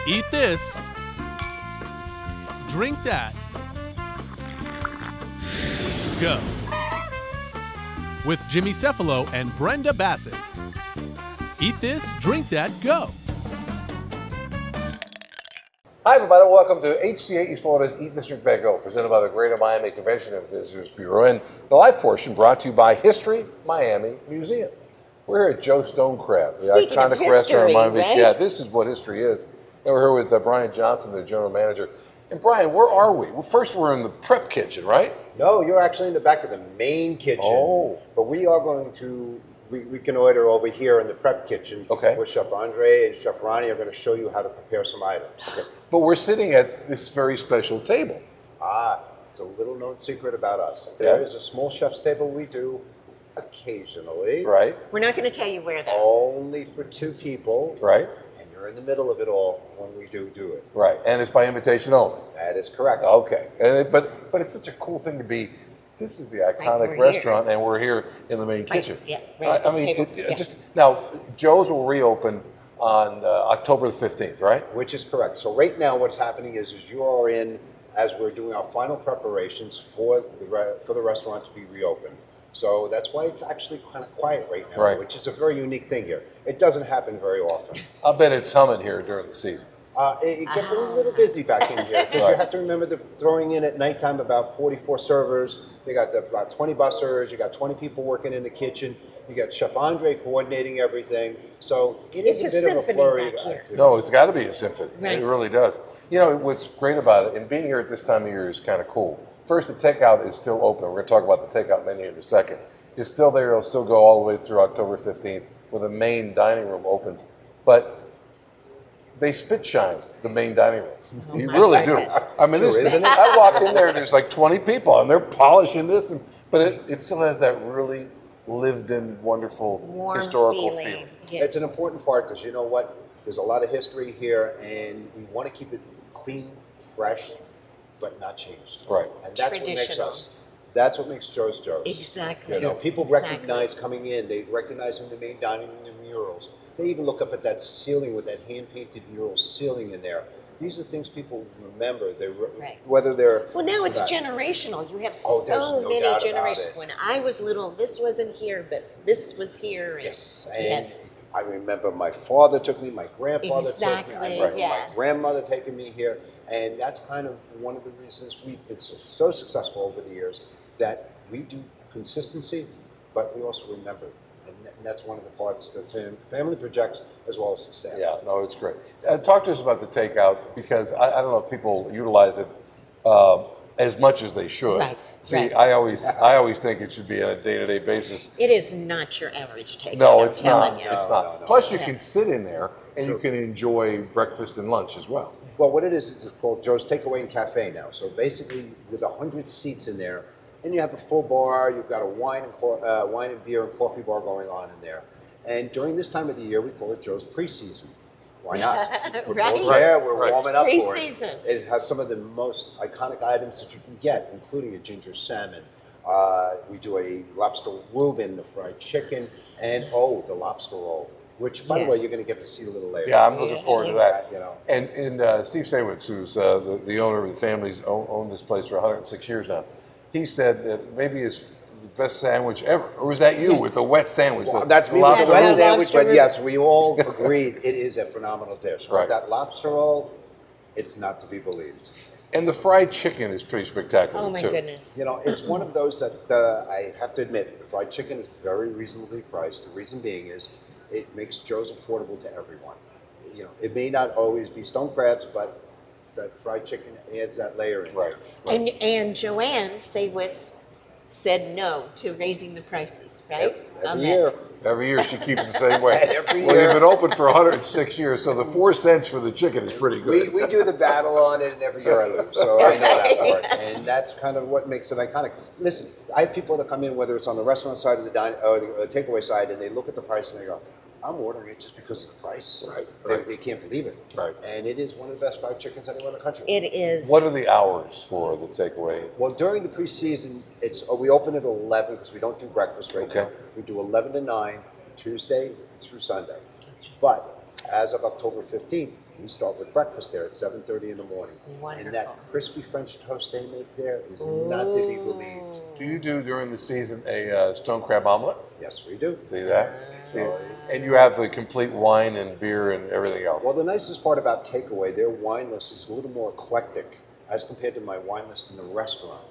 Eat this. Drink that. Go. With Jimmy Cefalo and Brenda Bassett. Eat this, drink that, go. Hi, everybody. Welcome to HCA East Florida's Eat This, Drink That, Go, presented by the Greater Miami Convention and Visitors Bureau. And the live portion brought to you by History Miami Museum. We're here at Joe Stone Crab, the Speaking iconic of history, restaurant in Miami Beach. right? Yeah, this is what history is. And we're here with Brian Johnson, the general manager. And Brian, where are we? Well, first we're in the prep kitchen, right? No, you're actually in the back of the main kitchen. Oh. But we are going to reconnoiter over here in the prep kitchen. Okay. Where Chef Andre and Chef Ronnie are going to show you how to prepare some items. Okay. But we're sitting at this very special table. It's a little known secret about us. There Yes. is a small chef's table we do occasionally. Right, We're not going to tell you where though. Only for 2 people. right, And you're in the middle of it all when we do it. right. And it's by invitation only. That is correct. Okay, and but it's such a cool thing to be. This is the iconic we're restaurant, and we're here in the main kitchen. yeah, right at I this mean, table, yeah. just now, Joe's will reopen on October the 15th, right? Which is correct. So right now what's happening is you are in, as we're doing our final preparations for the restaurant to be reopened. So that's why it's actually kind of quiet right now, Right. which is a very unique thing here. It doesn't happen very often. I'll bet it's humming here during the season. It gets a little busy back in here because Right. you have to remember throwing in at nighttime about 44 servers. They got about 20 bussers. You got 20 people working in the kitchen. You got Chef Andre coordinating everything. So It's it a is a bit of a symphony flurry. back here. No, it's got to be a symphony. Right. It really does. You know, what's great about it, and being here at this time of year is kind of cool. First, the takeout is still open. We're going to talk about the takeout menu in a second. It's still there. It'll still go all the way through October 15th when the main dining room opens. But they spit shine the main dining room. You my really goodness. do. I mean, this Isn't it? I walked in there and there's like 20 people and they're polishing this, but it still has that really lived-in, wonderful Warm historical feeling. feel. Yes. It's an important part because you know what? There's a lot of history here, and we want to keep it clean, fresh, but not changed. Right. And that's what makes Traditional. us. That's what makes Joe's Joe's. Exactly. You know, people Exactly. recognize coming in. They recognize in the main dining room the murals. They even look up at that ceiling with that hand-painted mural ceiling in there. These are things people remember. Right. Whether they're Well, now it's not. generational. You have Oh, so there's no many doubt about generations. it. When I was little, this wasn't here, but this was here. And Yes, and yes. I remember my father took me, my grandfather took me, Exactly, I remember yeah. my grandmother taking me here, and that's kind of one of the reasons we've been so successful over the years, that we do consistency, but we also remember, and that's one of the parts that the family projects as well as the staff. Yeah, no, it's great. Talk to us about the takeout, because I don't know if people utilize it as much as they should. Right, See, right. I always think it should be on a day-to-day basis. It is not your average takeout. No, I'm it's telling not. you. It's No, not. no. Plus, you Yeah. can sit in there and you can enjoy breakfast and lunch as well. Well, what it is it's called Joe's Takeaway and Cafe now. So basically, with 100 seats in there, and you have a full bar, you've got a wine and beer and coffee bar going on in there. And during this time of the year, we call it Joe's Preseason. Why not? Football's Right. there, we're Right. warming up for Pre-season. it. It has some of the most iconic items that you can get, including a ginger salmon. We do a lobster Reuben, the fried chicken, and the lobster roll, which, by the way, Yes. you're going to get to see a little later. Yeah, I'm looking forward to that. You know. And Steve Saywitz, who's the owner of the family's owned this place for 106 years now, he said that maybe it's the best sandwich ever. Or was that you with the wet sandwich? Well, the that's me with lobster the red roll? sandwich, Lobster but roll. yes, we all agreed it is a phenomenal dish. Right. That lobster roll, it's not to be believed. And the fried chicken is pretty spectacular, Oh my too. goodness. You know, it's one of those that I have to admit, the fried chicken is very reasonably priced. The reason being is it makes Joe's affordable to everyone. You know, it may not always be stone crabs, but that fried chicken adds that layer in. Right. And Joanne Saywitz said no to raising the prices, right? On Every that. year. Every year she keeps the same way. Every Well, year. you've been open for 106 years, so the 4 cents for the chicken is pretty good. We do the battle on it, and every year I lose, so I know that part. And that's kind of what makes it iconic. Listen, I have people that come in, whether it's on the restaurant side or the takeaway side, and they look at the price and they go, I'm ordering it just because of the price. Right, They, right. they can't believe it. Right. And it is one of the best fried chickens anywhere in the country. It is. What are the hours for the takeaway? Well, during the preseason, we open at 11 because we don't do breakfast right Okay. now. We do 11 to 9, Tuesday through Sunday. But as of October 15th, We start with breakfast there at 7:30 in the morning. Wonderful. And that crispy French toast they make there is not to be believed. Do you do during the season a stone crab omelet? Yes, we do. See that? See, and you have the complete wine and beer and everything else. Well, the nicest part about Takeaway, their wine list is a little more eclectic as compared to my wine list in the restaurant.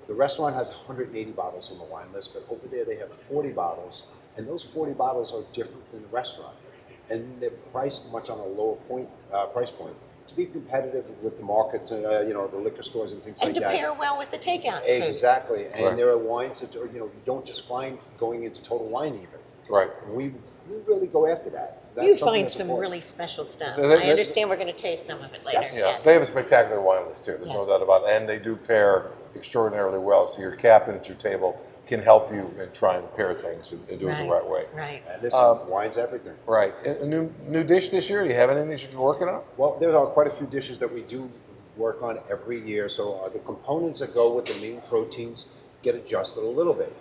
The restaurant has 180 bottles on the wine list, but over there they have 40 bottles, and those 40 bottles are different than the restaurant. And they're priced much on a lower price point to be competitive with the markets, the liquor stores and things And like to that. pair well with the takeout foods. Exactly, and Right. there are wines that you don't just find going into Total Wine even. Right. We really go after that. That's You something find that's some important. really special stuff. They- I understand we're going to taste some of it later. Yes. Yeah, they have a spectacular wine list too. There's no doubt about it. And they do pair extraordinarily well. So your captain at your table can help you in trying to pair things and do it the right way. Right. And listen, wine's everything. Right. A new dish this year? Do you have anything that you've been working on? Well, there are quite a few dishes that we do work on every year. So the components that go with the main proteins get adjusted a little bit.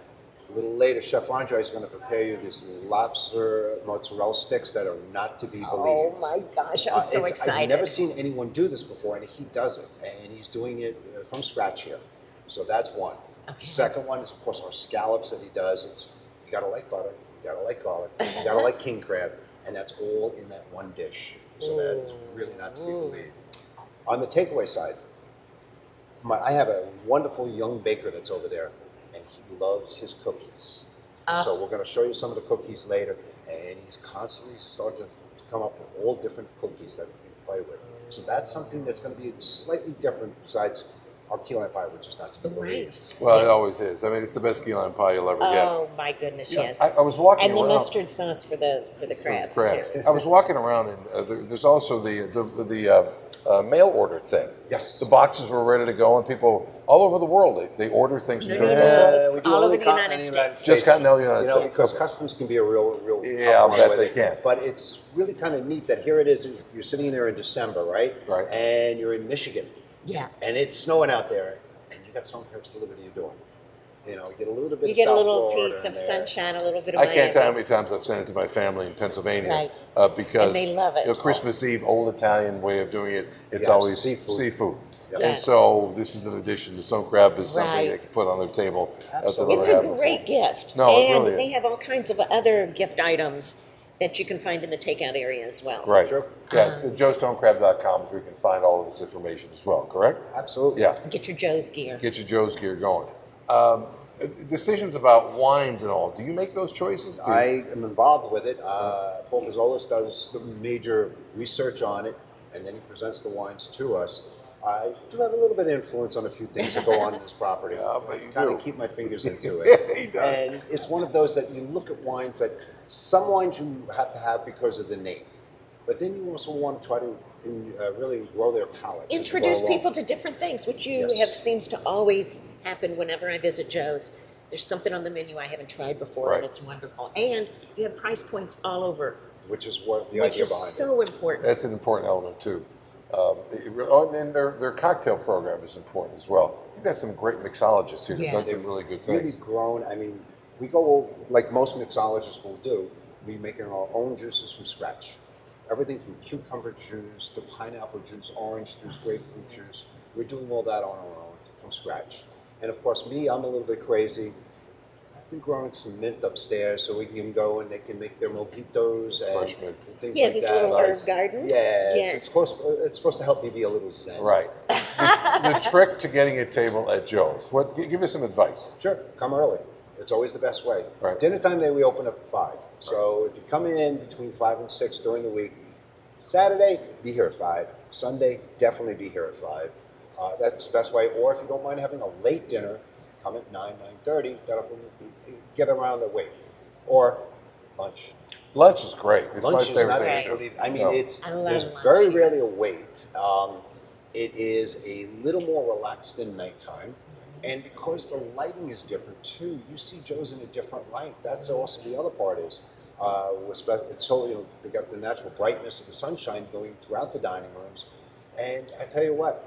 A little later, Chef Andre is going to prepare you these lobster mozzarella sticks that are not to be believed. Oh my gosh, I'm so I've excited. never seen anyone do this before, and he does it, and he's doing it from scratch here. So that's one. Okay. Second one is, of course, our scallops that he does. It's you gotta like butter, you gotta like garlic, you gotta like king crab, and that's all in that one dish. So that is really not to be believed. On the takeaway side, I have a wonderful young baker that's over there, and he loves his cookies. So we're going to show you some of the cookies later, and he's constantly starting to come up with all different cookies that we can play with. So that's something that's going to be slightly different besides our key lime pie, which is not to be believed. Right. Well, Yes. it always is. I mean, it's the best key lime pie you'll ever get. Oh my goodness, Yeah, yes. I was walking and the around. mustard sauce for the crabs, too. I was walking around, and there's also the mail order thing. Yes. The boxes were ready to go, and people all over the world they order things from No, no, Joe's. no. We do All only over the cotton in United States. Just cotton in the United States. Because Okay. customs can be a real Yeah, tough I'll one bet with they it. can. But it's really kind of neat that here it is. You're sitting there in December, right? Right. And you're in Michigan, Yeah. and it's snowing out there, and you got stone crabs delivered to your door. You get a little bit. You of get a South little Florida piece in of there. sunshine, a little bit of I can't tell how Miami. many times I've sent it to my family in Pennsylvania Right. because And they love it. Christmas Eve, old Italian way of doing it. It's Yes, always seafood. Yes. And so this is an addition. The stone crab is something Right. they can put on their table. that they'll Absolutely. It's never a have great before. gift. No, it and really they is. have all kinds of other gift items that you can find in the takeout area as well. Right. Sure. Yeah, it's joestonecrab.com is where you can find all of this information as well, correct? Absolutely. Yeah. Get your Joe's gear. Get your Joe's gear going. Decisions about wines and all, do you make those choices? Do you- I am involved with it. Paul Gazolis does the major research on it, and then he presents the wines to us. I do have a little bit of influence on a few things that go on in this property. Yeah, but you kind do. of keep my fingers into Yeah, it. he does. And it's one of those that you look at wines that some wines you have to have because of the name, but then you also want to try to really grow their palate. Introduce people to different things, which you Yes. have seems to always happen whenever I visit Joe's. There's something on the menu I haven't tried before, Right. and it's wonderful. And you have price points all over, which is what the which idea is behind so important. That's an important element too. And their cocktail program is important as well. You've got some great mixologists here. Yeah. They've done some really good it. Really things. grown. I mean, we go like most mixologists will do. We making our own juices from scratch. Everything from cucumber juice to pineapple juice, orange juice, grapefruit juice. We're doing all that on our own from scratch. And of course, me, I'm a little bit crazy. I've been growing some mint upstairs so we can go and they can make their mojitos and Fresh mint. things He has like this that. little Nice. herb garden. Yeah, Yes. it's supposed to help me be a little zen. Right. The trick to getting a table at Joe's. Give us some advice. Sure, come early. It's always the best way. Right. Dinner time day, we open up at 5. So if you come in between 5 and 6 during the week, Saturday, be here at 5. Sunday, definitely be here at 5. That's the best way. Or if you don't mind having a late dinner, come at 9, 9:30. That'll get around the wait. Or lunch. Lunch is great. It's Lunch my is favorite not thing. Right. to do. I mean, No. it's I love there's lunch. very rarely a wait. It is a little more relaxed than nighttime, and because the lighting is different too, you see Joe's in a different light. That's also the other part is. It's so they got the natural brightness of the sunshine going throughout the dining rooms, and I tell you what,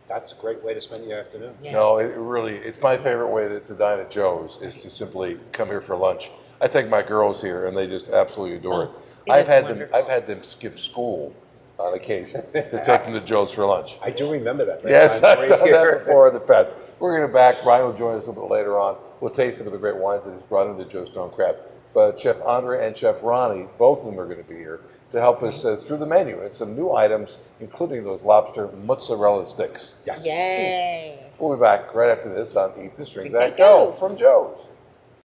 that's a great way to spend your afternoon. Yeah. No, it's my favorite way to dine at Joe's is to simply come here for lunch. I take my girls here and they just absolutely adore it. it is wonderful. I've had them skip school on occasion to take them to Joe's for lunch. I do remember that. Yes, I've I've done that before in the past. We're going to back. Ryan will join us a little bit later on. We'll taste some of the great wines that he's brought into Joe's Stone Crab. But Chef Andre and Chef Ronnie, both of them are going to be here to help us through the menu and some new items, including those lobster mozzarella sticks. Yes. Yay. We'll be back right after this on Eat This, Drink Drink That, That, Go Go from Joe's.